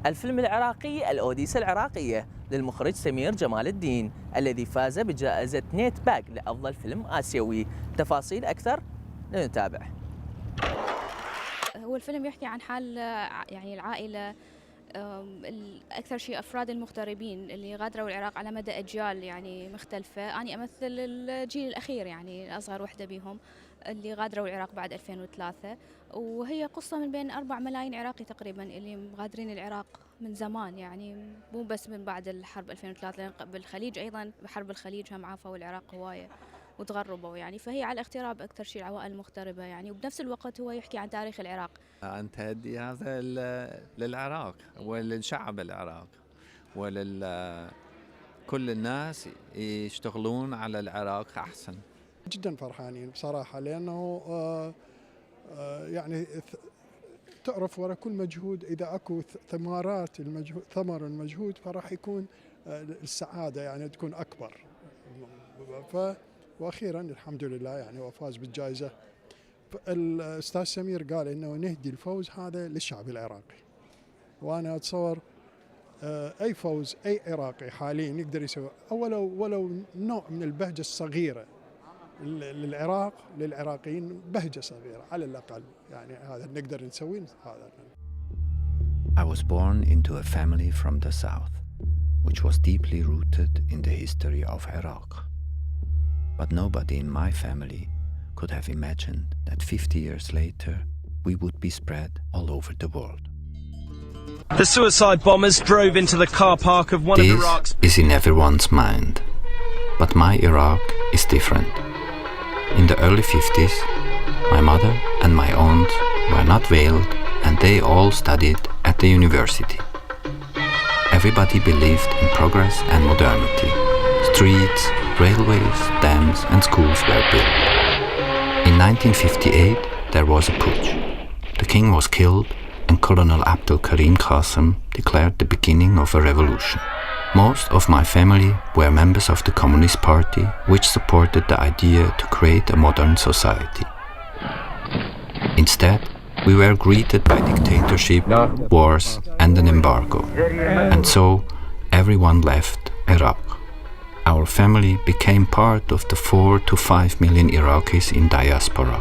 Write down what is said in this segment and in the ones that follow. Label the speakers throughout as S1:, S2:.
S1: الفيلم العراقي الأوديسة العراقية للمخرج سمير جمال الدين الذي فاز بجائزة نيت باك لأفضل فيلم آسيوي. تفاصيل أكثر لنتابع.
S2: هو الفيلم يحكي عن حال يعني العائلة، أكثر شيء أفراد المغتربين اللي غادروا العراق على مدى أجيال يعني مختلفة. أنا أمثل الجيل الأخير يعني أصغر وحدة بهم اللي غادروا العراق بعد 2003، وهي قصة من بين 4 ملايين عراقي تقريبا اللي مغادرين العراق من زمان، يعني مو بس من بعد الحرب 2003، لأن بالخليج أيضا بحرب الخليج هم عافوا العراق هواية وتغربوا يعني. فهي على الاغتراب أكثر شيء العوائل المغتربة يعني، وبنفس الوقت هو يحكي عن تاريخ العراق.
S3: أن تهدي هذا للعراق وللشعب العراق كل الناس يشتغلون على العراق أحسن.
S4: جدا فرحانين بصراحة، لأنه يعني تعرف وراء كل مجهود إذا أكو ثمرات المجهود، ثمر المجهود، فراح يكون السعادة يعني تكون أكبر. وأخيرا الحمد لله يعني وفاز بالجائزة. الأستاذ سمير قال إنه نهدي الفوز هذا للشعب العراقي، وأنا أتصور أي فوز أي عراقي حاليا يقدر يسوي ولو نوع من البهجة الصغيرة للعراق، للعراقيين بهجة صغيرة على الأقل، يعني هذا نقدر نسويه هذا.
S5: I was born into a family from the south, which was deeply rooted in the history of Iraq. But nobody in my family could have imagined that 50 years later we would be spread all over the world.
S6: The suicide bombers drove into the car park of one of Iraq's...
S5: This is in everyone's mind, but my Iraq is different. In the early 50s, my mother and my aunt were not veiled and they all studied at the university. Everybody believed in progress and modernity. Streets, railways, dams and schools were built. In 1958, there was a putsch. The king was killed and Colonel Abdel Karim Qasem declared the beginning of a revolution. Most of my family were members of the Communist Party, which supported the idea to create a modern society. Instead, we were greeted by dictatorship, wars and an embargo. And so, everyone left Iraq. Our family became part of the 4 to 5 million Iraqis in diaspora.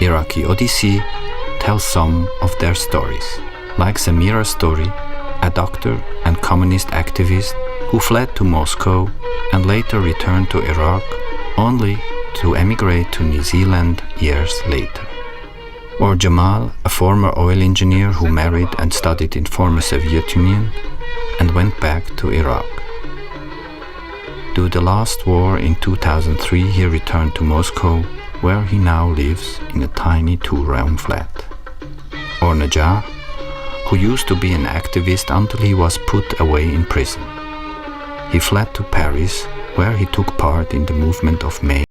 S5: Iraqi Odyssey tells some of their stories, like Samira's story, a doctor and communist activist who fled to Moscow and later returned to Iraq only to emigrate to New Zealand years later. Or Jamal, a former oil engineer who married and studied in former Soviet Union and went back to Iraq. To the last war in 2003 he returned to Moscow, where he now lives in a tiny 2-room flat. Or Najah, who used to be an activist until he was put away in prison. He fled to Paris, where he took part in the movement of May